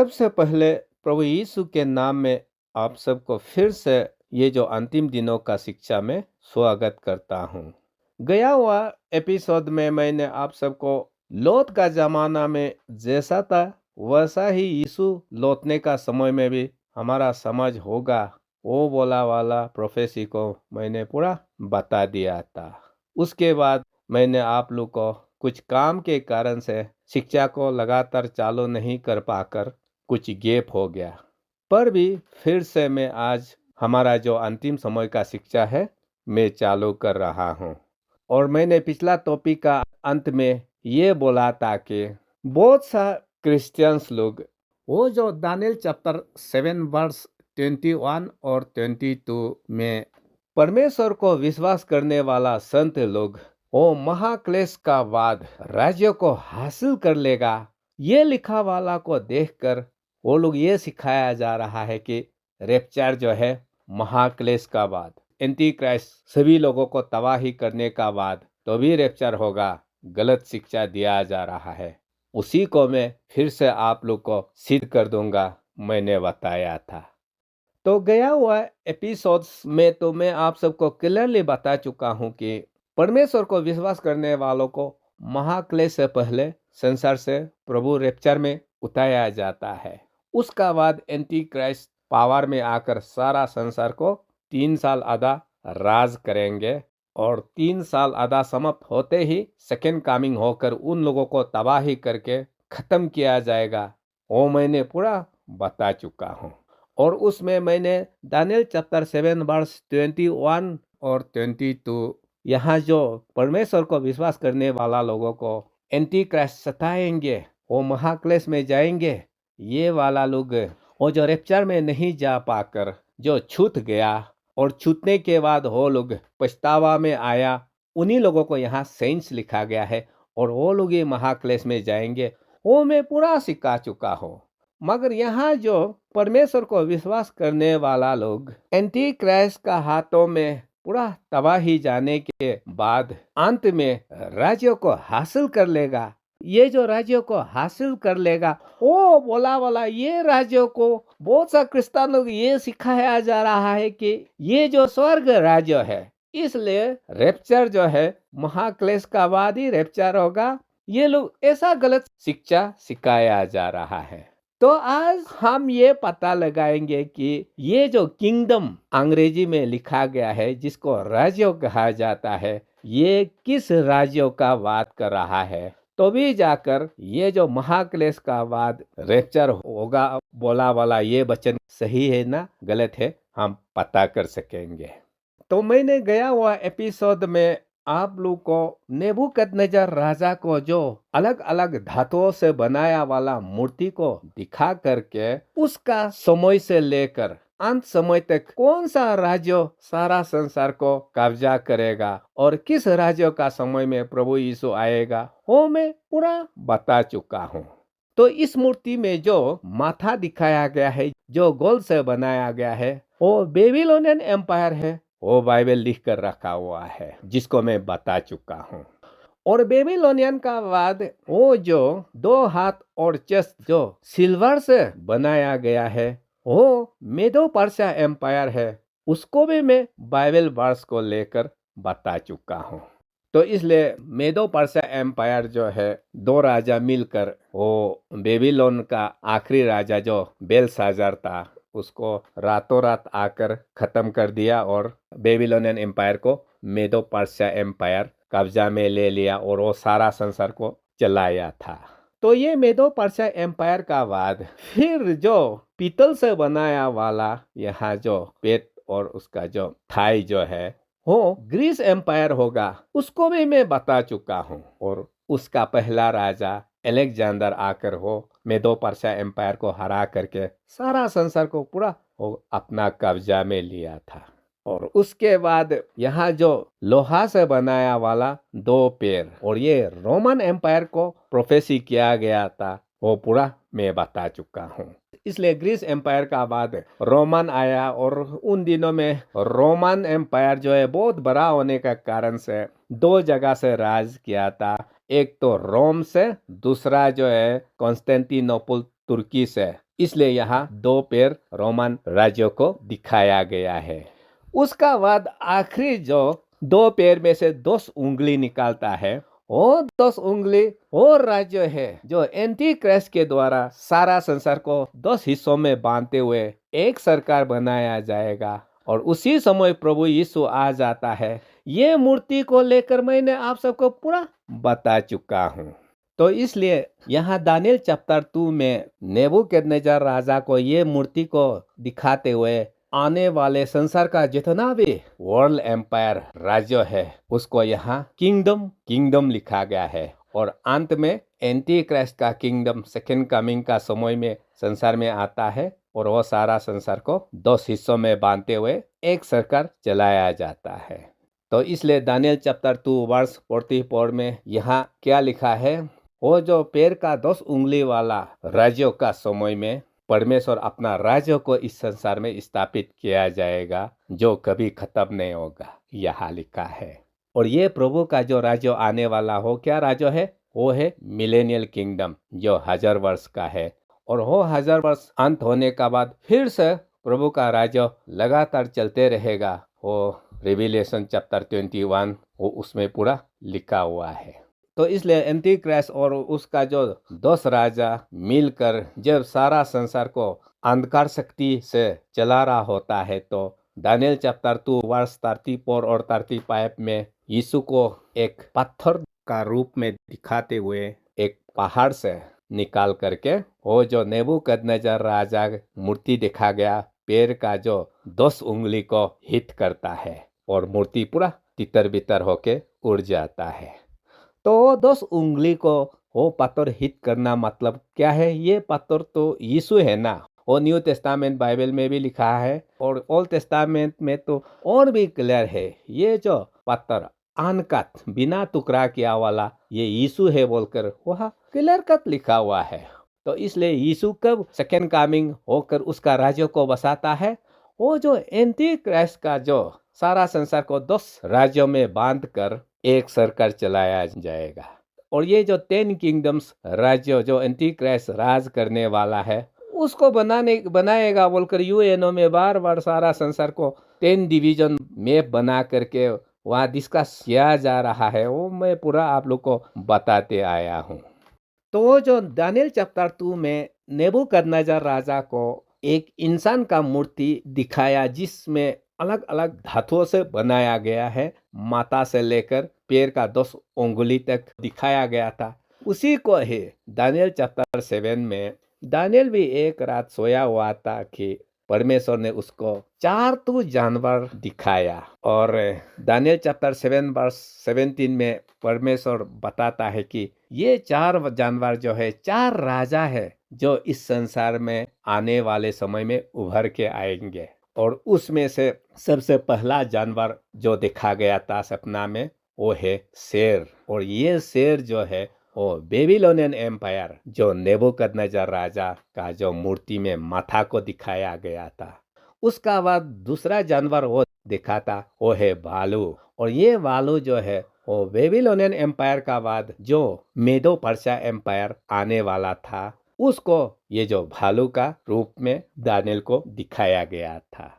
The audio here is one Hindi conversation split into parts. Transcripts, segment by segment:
सबसे पहले प्रभु यीशु के नाम में आप सबको फिर से ये जो अंतिम दिनों का शिक्षा में स्वागत करता हूँ। गया हुआ एपिसोड में मैंने आप सबको लौट का जमाना में जैसा था वैसा ही यीशु लौटने का समय में भी हमारा समझ होगा वो बोला वाला प्रोफेसी को मैंने पूरा बता दिया था। उसके बाद मैंने आप लोग को कुछ काम के कारण से शिक्षा को लगातार चालू नहीं कर पाकर कुछ गैप हो गया, पर भी फिर से मैं आज हमारा जो अंतिम समय का शिक्षा है मैं चालू कर रहा हूँ। और मैंने पिछला टॉपिक का अंत में ये बोला था कि बहुत सा क्रिश्चियंस लोग वो जो दानियल चैप्टर 7 वर्स 21 और 22 में परमेश्वर को विश्वास करने वाला संत लोग वो महाक्लेश का बाद राज्य को हासिल कर लेगा, ये लिखा वाला को देखकर वो लोग ये सिखाया जा रहा है कि रैप्चर जो है महाक्लेश का बाद, एंटी क्राइस्ट सभी लोगों को तबाही करने का बाद तो भी रैप्चर होगा, गलत शिक्षा दिया जा रहा है। उसी को मैं फिर से आप लोग को सिद्ध कर दूंगा, मैंने बताया था। तो गया हुआ एपिसोड्स में तो मैं आप सबको क्लियरली बता चुका हूँ कि परमेश्वर को विश्वास करने वालों को महाक्लेश से पहले संसार से प्रभु रैप्चर में उतारा जाता है। उसका बाद एंटी क्राइस्ट पावर में आकर सारा संसार को 3 साल आधा राज करेंगे और 3 साल आधा समाप्त होते ही सेकेंड कमिंग होकर उन लोगों को तबाही करके खत्म किया जाएगा। वो मैंने पूरा बता चुका हूँ। और उसमें मैंने दानियल चैप्टर 7 वर्स 21 और 22 यहाँ जो परमेश्वर को विश्वास करने वाला लोगों को एंटी क्राइस्ट सताएंगे, वो महाक्लेश में जाएंगे, ये वाला लोग वो जो रैप्चर में नहीं जा पाकर जो छूट गया और छूटने के बाद वो लोग पछतावा में आया, उन्हीं लोगों को यहाँ सेंट्स लिखा गया है और वो लोग ये महाक्लेश में जाएंगे, वो मैं पूरा सिखा चुका हूँ। मगर यहाँ जो परमेश्वर को विश्वास करने वाला लोग एंटी क्राइस्ट का हाथों में पूरा तबाही जाने के बाद अंत में राज्य को हासिल कर लेगा। ये जो राज्य को हासिल कर लेगा वो बोला वाला ये राज्य को बहुत सा क्रिश्चियन लोग ये सिखाया जा रहा है कि ये जो स्वर्ग राज्य है, इसलिए रैप्चर जो है महाक्लेश का बाद ही रैप्चर होगा। ये लोग ऐसा गलत शिक्षा सिखाया जा रहा है। तो आज हम ये पता लगाएंगे कि ये जो किंगडम अंग्रेजी में लिखा गया है जिसको राज्य कहा जाता है, ये किस राज्य का बात कर रहा है, तो भी जाकर ये जो महाक्लेश का बाद रैप्चर होगा बोला वाला ये वचन सही है ना गलत है, हम पता कर सकेंगे। तो मैंने गया हुआ एपिसोड में आप लोग को नेबूकदनेस्सर राजा को जो अलग अलग धातुओं से बनाया वाला मूर्ति को दिखा करके उसका समय से लेकर अंत समय तक कौन सा राज्य सारा संसार को कब्जा करेगा और किस राज्य का समय में प्रभु यीशु आएगा, वो मैं पूरा बता चुका हूँ। तो इस मूर्ति में जो माथा दिखाया गया है जो गोल्ड से बनाया गया है वो बेबीलोनियन एम्पायर है, वो बाइबल लिख कर रखा हुआ है जिसको मैं बता चुका हूँ। और बेबीलोनियन का बाद वो जो 2 हाथ और चेस्ट जो सिल्वर से बनाया गया है वो मेदो पर्शिया एम्पायर है, उसको भी मैं बाइबल वर्स को लेकर बता चुका हूँ। तो इसलिए मेदो पर्शिया एम्पायर जो है 2 राजा मिलकर वो बेबीलोन का आखिरी राजा जो बेलशाज़र था उसको रातों रात आकर खत्म कर दिया और बेबीलोनियन एम्पायर को मेदो पर्शिया एम्पायर कब्जा में ले लिया और वो सारा संसार को चलाया था। तो ये मेदो पर्शिया एम्पायर का बाद फिर जो पीतल से बनाया वाला यहाँ जो पेट और उसका जो थाई जो है वो ग्रीस एम्पायर होगा, उसको भी मैं बता चुका हूँ। और उसका पहला राजा अलेक्जेंडर आकर हो मेदो पर्शिया एम्पायर को हरा करके सारा संसार को पूरा वो अपना कब्जा में लिया था। और उसके बाद यहाँ जो लोहा से बनाया वाला 2 पैर और ये रोमन एम्पायर को प्रोफेसी किया गया था, वो पूरा मैं बता चुका हूँ। इसलिए ग्रीस एम्पायर का बाद रोमन आया और उन दिनों में रोमन एम्पायर जो है बहुत बड़ा होने का कारण से 2 जगह से राज किया था, एक तो रोम से, दूसरा जो है कॉन्स्टेंटिनोपल तुर्की से। इसलिए यहाँ दो पैर रोमन राज्यों को दिखाया गया है। उसका बाद आखिरी जो दो पैर में से 10 उंगली निकालता है, वो 10 उंगली वो राज्य है जो एंटी क्राइस्ट के द्वारा सारा संसार को 10 हिस्सों में बांधते हुए एक सरकार बनाया जाएगा। और उसी समय प्रभु यीशु आ जाता है। ये मूर्ति को लेकर मैंने आप सबको पूरा बता चुका हूँ। तो इसलिए यहाँ दानियल चैप्टर 2 में नेबूकदनेस्सर राजा को ये मूर्ति को दिखाते हुए आने वाले संसार का जितना भी वर्ल्ड एम्पायर राज्य है उसको यहाँ किंगडम लिखा गया है। और अंत में एंटी क्राइस्ट का किंगडम सेकेंड कमिंग का समय में संसार में आता है और वो सारा संसार को 10 हिस्सों में बांधते हुए एक सरकार चलाया जाता है। तो इसलिए दानियल चैप्टर 2 वर्स 44 में यहाँ क्या लिखा है, वो जो पैर का 10 उंगली वाला राज्यों का समय में परमेश्वर अपना राज्य को इस संसार में स्थापित किया जाएगा जो कभी खत्म नहीं होगा, यहाँ लिखा है। और ये प्रभु का जो राज्य आने वाला हो, क्या राज्य है, वो है मिलेनियल किंगडम जो 1000 वर्ष का है। और वो 1000 वर्ष अंत होने का बाद फिर से प्रभु का राज्य लगातार चलते रहेगा। वो रिविलेशन चैप्टर 21 वो उसमें पूरा लिखा हुआ है। तो इसलिए एंटी क्राइस्ट और उसका जो 10 राजा मिलकर जब सारा संसार को अंधकार शक्ति से चला रहा होता है, तो दानियल चैप्टर 2 वर्स 34 और 35 में यीशु को एक पत्थर का रूप में दिखाते हुए एक पहाड़ से निकाल करके वो जो नेबूकदनेस्सर राजा मूर्ति देखा गया पैर का जो 10 उंगली को हिट करता है और मूर्ति पूरा तितर बितर होके उड़ जाता है। तो 10 उंगली को वो पत्थर हिट करना मतलब क्या है? ये पत्थर तो यीशु है ना। वो न्यू टेस्टामेंट बाइबल में भी लिखा है और ओल्ड टेस्टामेंट में तो और भी क्लियर है। ये जो पत्थर अनकट बिना टुकड़ा किया वाला ये यीशु है बोलकर वह क्लियर कट लिखा हुआ है। तो इसलिए यीशु कब सेकेंड कमिंग होकर उसका राज्य को बसाता है? वो जो एंटी क्राइस्ट का जो सारा संसार को 10 राज्यों में बांध कर एक सरकार चलाया जाएगा। और ये जो 10 किंगडम्स राज्य जो एंटी क्राइस्ट राज करने वाला है उसको बनाएगा बोलकर यूएनओ में बार बार सारा संसार को 10 डिवीजन मैप बना करके वहाँ डिस्कस किया जा रहा है। वो मैं पूरा आप लोग को बताते आया हूँ। तो वो जो दानियल चैप्टर 2 में नेबूकदनेस्सर राजा को एक इंसान का मूर्ति दिखाया जिसमें अलग अलग धातुओं से बनाया गया है, माथा से लेकर पैर का 10 उंगली तक दिखाया गया था, उसी को है दानियल चैप्टर 7 में। दानियल भी एक रात सोया हुआ था कि परमेश्वर ने उसको 4 जानवर दिखाया। और दानियल चैप्टर 7 वर्स 17 में परमेश्वर बताता है कि ये 4 जानवर जो है 4 राजा है जो इस संसार में आने वाले समय में उभर के आएंगे। और उसमें से सबसे पहला जानवर जो देखा गया था सपना में वो है शेर। और ये शेर जो है वो बेबीलोनियन एम्पायर जो नेबूकदनेस्सर राजा का जो मूर्ति में माथा को दिखाया गया था। उसका बाद दूसरा जानवर वो देखा था वो है भालू। और ये भालू जो है वो बेबीलोनियन एम्पायर का बाद जो मेदो पर्शिया एम्पायर आने वाला था उसको ये जो भालू का रूप में दानियल को दिखाया गया था।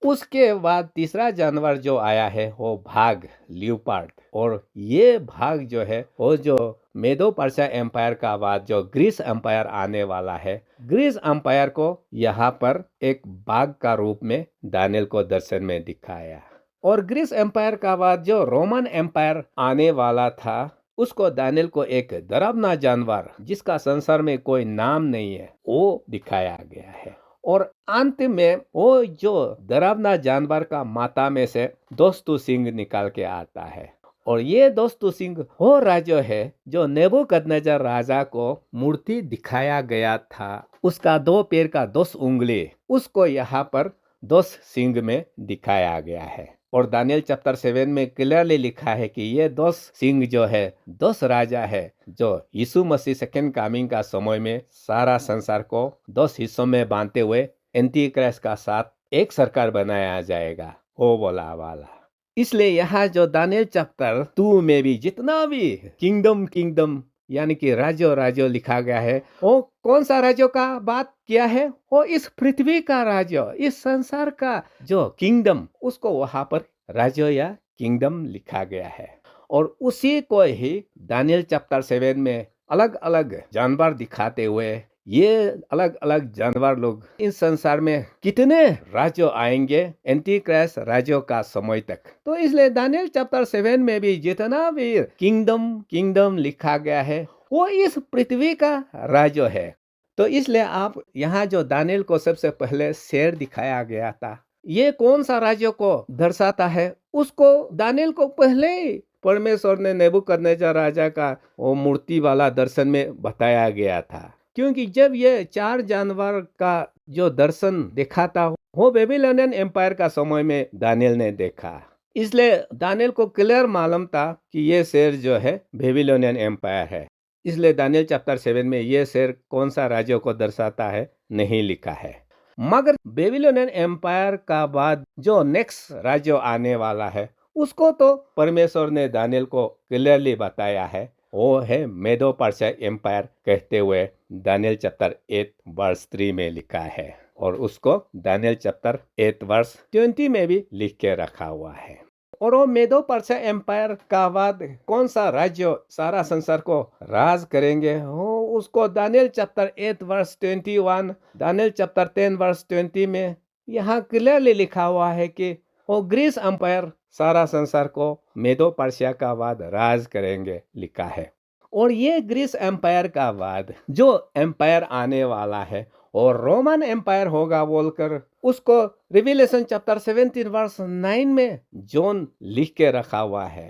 उसके बाद तीसरा जानवर जो आया है वो भाग लियोपार्ड। और ये भाग जो है वो जो मेदो पर्शिया एम्पायर का बाद जो ग्रीस एम्पायर आने वाला है, ग्रीस एम्पायर को यहाँ पर एक बाघ का रूप में दानियल को दर्शन में दिखाया। और ग्रीस एम्पायर का बाद जो रोमन एम्पायर आने वाला था उसको दानियल को एक डरावना जानवर जिसका संसार में कोई नाम नहीं है वो दिखाया गया है। और अंत में वो जो डरावना जानवर का माथा में से 2 सिंह निकाल के आता है। और ये 2 सिंह वो राज्य है जो नेबूकदनेस्सर राजा को मूर्ति दिखाया गया था। उसका 2 पैर का 10 उंगली उसको यहाँ पर 10 सिंह में दिखाया गया है। और दानियल चैप्टर 7 में क्लियरली लिखा है कि ये 10 सिंह जो है 10 राजा है जो यीशु मसीह सेकेंड कमिंग का समय में सारा संसार को 10 हिस्सों में बांधते हुए एंटी क्राइस्ट का साथ एक सरकार बनाया जाएगा, वो बोला वाला। इसलिए यहाँ जो दानियल चैप्टर 2 में भी जितना भी किंगडम यानी कि राज्य लिखा गया है वो कौन सा राज्य का बात किया है? वो इस पृथ्वी का राज्य, इस संसार का जो किंगडम, उसको वहां पर राज्य या किंगडम लिखा गया है। और उसी को ही दानियल चैप्टर 7 में अलग अलग जानवर दिखाते हुए, ये अलग अलग जानवर लोग इस संसार में कितने राज्य आएंगे एंटी क्राइस्ट राज्यों का समय तक। तो इसलिए दानियल चैप्टर 7 में भी जितना भी किंगडम लिखा गया है वो इस पृथ्वी का राज्य है। तो इसलिए आप यहाँ जो दानियल को सबसे पहले शेर दिखाया गया था, ये कौन सा राज्य को दर्शाता है? उसको दानियल को पहले ही परमेश्वर ने नेबूकदनेस्सर राजा का वो मूर्ति वाला दर्शन में बताया गया था। क्योंकि जब ये 4 जानवर का जो दर्शन देखा था वो बेबीलोनियन एम्पायर का समय में दानियल ने देखा। इसलिए दानियल को क्लियर मालूम था कि ये शेर जो है बेबीलोनियन एम्पायर है। इसलिए दानियल चैप्टर 7 में ये शेर कौन सा राज्य को दर्शाता है नहीं लिखा है। मगर बेबीलोनियन एम्पायर का बाद जो नेक्स्ट राज्य आने वाला है उसको तो परमेश्वर ने दानियल को क्लियरली बताया है, वो है मेदो पर्शिया एम्पायर कहते हुए दानियल चैप्टर 8 वर्स 3 में लिखा है। और उसको दानियल चैप्टर 8 वर्स 20 में भी लिख के रखा हुआ है। और वो मेदो पर्शिया एम्पायर का बाद कौन सा राज्य सारा संसार को राज करेंगे, वो उसको Daniel chapter 8 verse 21, Daniel chapter 10 verse 20 में यहाँ क्लियरली लिखा हुआ है कि वो ग्रीस एम्पायर सारा संसार को मेदो पर्शिया का बाद राज करेंगे लिखा है। और ये ग्रीस एम्पायर का बाद जो एम्पायर आने वाला है और रोमन एम्पायर होगा बोलकर उसको रिविलेशन चैप्टर 17 वर्स 9 में जॉन लिख के रखा हुआ है।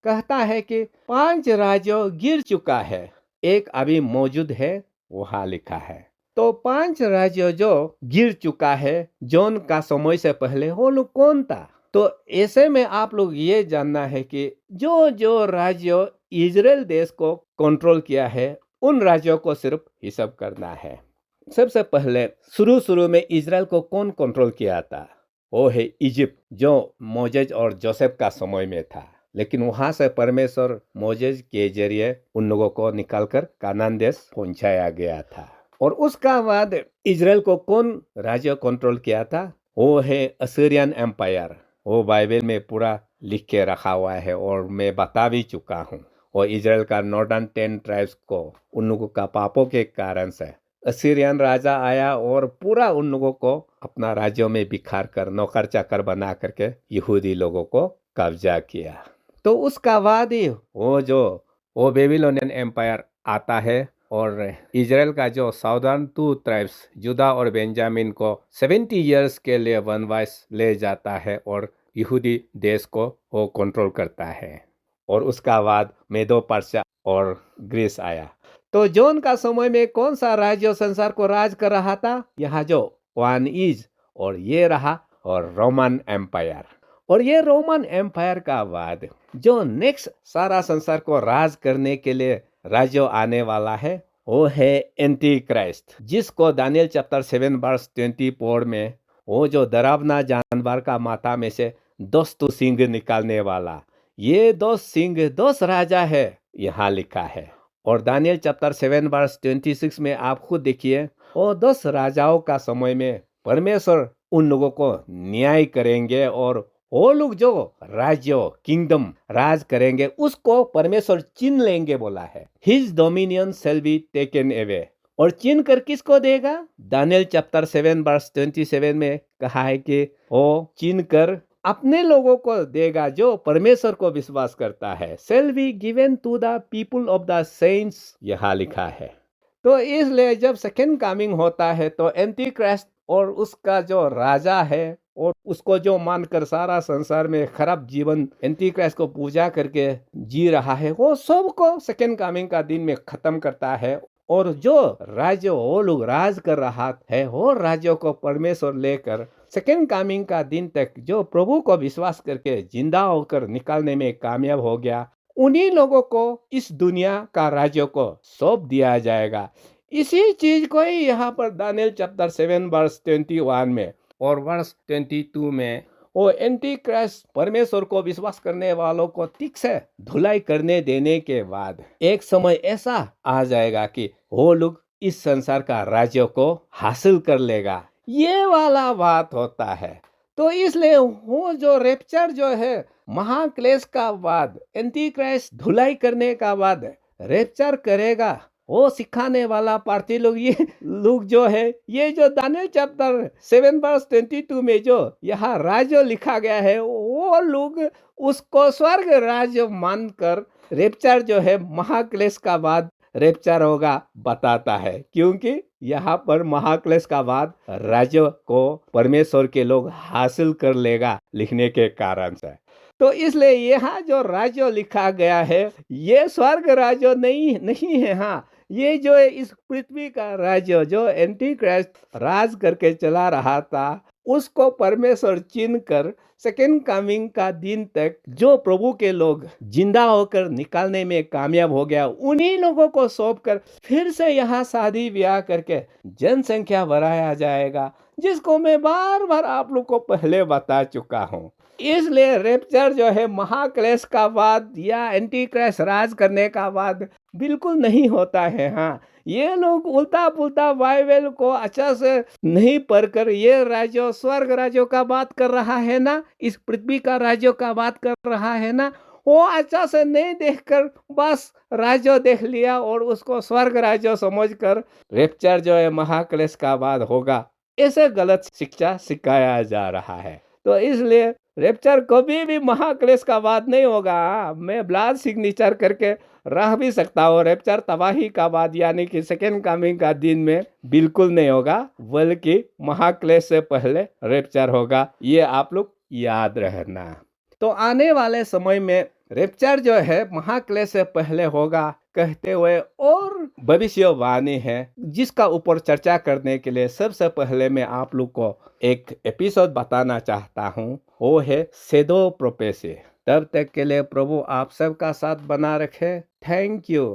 कहता है कि 5 राज्य गिर चुका है, एक अभी मौजूद है, वहां लिखा है। तो 5 राज्य जो गिर चुका है जॉन का समय से पहले, वो लोग कौन था? तो ऐसे में आप लोग ये जानना है कि जो जो राज्य इजराइल देश को कंट्रोल किया है उन राज्यों को सिर्फ हिसाब करना है। सबसे पहले शुरू में इजराइल को कौन कंट्रोल किया था? वो है इजिप्ट, जो मोजेज और जोसेफ का समय में था। लेकिन वहां से परमेश्वर मोजेज के जरिए उन लोगों को निकालकर कानान देश पहुंचाया गया था। और उसका बाद इजराइल को कौन राज्य कंट्रोल किया था? वो है असीरियन एम्पायर। वो बाइबल में पूरा लिख के रखा हुआ है और मैं बता भी चुका हूँ। और इजराइल का नॉर्दर्न 10 ट्राइब्स को उन लोगों का पापों के कारण से असीरियन राजा आया और पूरा उन लोगों को अपना राज्यों में बिखार कर नौकर चाकर बना करके यहूदी लोगों को कब्जा किया। तो उसका बाद ही वो बेबीलोनियन एम्पायर आता है और इजराइल का जो साउदर्न 2 ट्राइब्स जुदा और बेंजामिन को 70 इयर्स के लिए वनवास ले जाता है और यहूदी देश को वो कंट्रोल करता है। और उसका बाद मेदो पर्शिया और ग्रीस आया। तो जॉन का समय में कौन सा राज्य संसार को राज कर रहा था? यहाँ जो वन इज और ये रहा और रोमन एम्पायर। और ये रोमन एम्पायर का बाद जो नेक्स्ट सारा संसार को राज करने के लिए राज्य आने वाला है वो है एंटी क्राइस्ट, जिसको दानियल चैप्टर 7 वर्स 24 में वो जो डरावना जानवर का माथा में से 10 सिंह निकालने वाला, ये 10 सिंह 10 राजा है यहाँ लिखा है। और दानियल चैप्टर 7 वर्स 26 में आप खुद देखिए, वो 10 राजाओं का समय में परमेश्वर उन लोगों को न्याय करेंगे और वो लोग जो राज्य किंगडम राज करेंगे उसको परमेश्वर छीन लेंगे बोला है। His dominion shall be taken away. और छीन कर किसको देगा? दानियल चैप्टर 7 वर्स 27 में कहा है कि वो छीन कर अपने लोगों को देगा जो परमेश्वर को विश्वास करता है। Shall be given to the people of the saints यहाँ लिखा है। तो इसलिए जब सेकेंड कमिंग होता है तो एंटी क्राइस्ट और उसका जो राजा है और उसको जो मानकर सारा संसार में खराब जीवन एंटी क्राइस्ट को पूजा करके जी रहा है, वो सबको सेकेंड कमिंग का दिन में खत्म करता है। और जो राज्य वो लोग राज कर रहा है वो राज्यों को परमेश्वर लेकर सेकेंड कमिंग का दिन तक जो प्रभु को विश्वास करके जिंदा होकर निकालने में कामयाब हो गया, उन्हीं लोगों को इस दुनिया का राज्य को सौंप दिया जाएगा। इसी चीज को ही यहाँ पर दानियल चैप्टर 7 वर्स 21 में और वर्स 22 में वो एंटी क्राइस्ट परमेश्वर को विश्वास करने वालों को ठीक से धुलाई करने देने के बाद एक समय ऐसा आ जाएगा कि वो लोग इस संसार का राज्य को हासिल कर लेगा, ये वाला बात होता है। तो इसलिए वो जो रेप्चर जो है महाक्लेश का बाद, एंटी क्राइस्ट धुलाई करने का बाद रेप्चर करेगा, वो सिखाने वाला पार्टी लोग, ये लोग जो है, ये जो दानियल चैप्टर 7:22 में जो यहाँ राज्य लिखा गया है, वो लोग उसको स्वर्ग राज्य मानकर रेप्चर जो है महाक्लेश का बाद रेप्चर होगा बताता है, क्योंकि यहाँ पर महाक्लेश का बाद राज्य को परमेश्वर के लोग हासिल कर लेगा लिखने के कारण से। तो इसलिए यहाँ जो राज्य लिखा गया है ये स्वर्ग राज्य नहीं है। हाँ, ये जो है इस पृथ्वी का राज्य जो एंटी क्राइस्ट राज करके चला रहा था, उसको परमेश्वर चीन कर सेकेंड कमिंग का दिन तक जो प्रभु के लोग जिंदा होकर निकालने में कामयाब हो गया, उन्हीं लोगों को सौंप कर फिर से यहाँ शादी ब्याह करके जनसंख्या बढ़ाया जाएगा, जिसको मैं बार बार आप लोग को पहले बता चुका हूँ। इसलिए रेप्चर जो है महाक्लेश का बाद या एंटी क्राइस्ट राज करने का बाद बिल्कुल नहीं होता है। हाँ, ये लोग उल्टा पुल्टा बाइबल को अच्छा से नहीं पढ़कर ये राज्य स्वर्ग राज्यों का बात कर रहा है ना, इस पृथ्वी का राज्यों का बात कर रहा है ना, वो अच्छा से नहीं देखकर बस राज्य देख लिया और उसको स्वर्ग राज्य समझकर रेप्चर जो है महाक्लेश का बाद होगा, ऐसे गलत शिक्षा सिखाया जा रहा है। तो इसलिए रेप्चर कभी भी महाक्लेश का बाद नहीं होगा। मैं ब्लड सिग्नेचर करके रह भी सकता हूँ, रेप्चर तबाही का बाद यानी कि सेकेंड कमिंग का दिन में बिल्कुल नहीं होगा, बल्कि महाक्लेश से पहले रेप्चर होगा। ये आप लोग याद रहना। तो आने वाले समय में रेप्चर जो है महाक्लेश से पहले होगा कहते हुए और भविष्यवाणी है, जिसका ऊपर चर्चा करने के लिए सबसे पहले मैं आप लोग को एक एपिसोड बताना चाहता हूँ, वो है सेदो प्रोपेसी। तब तक के लिए प्रभु आप सबका साथ बना रखे। Thank you.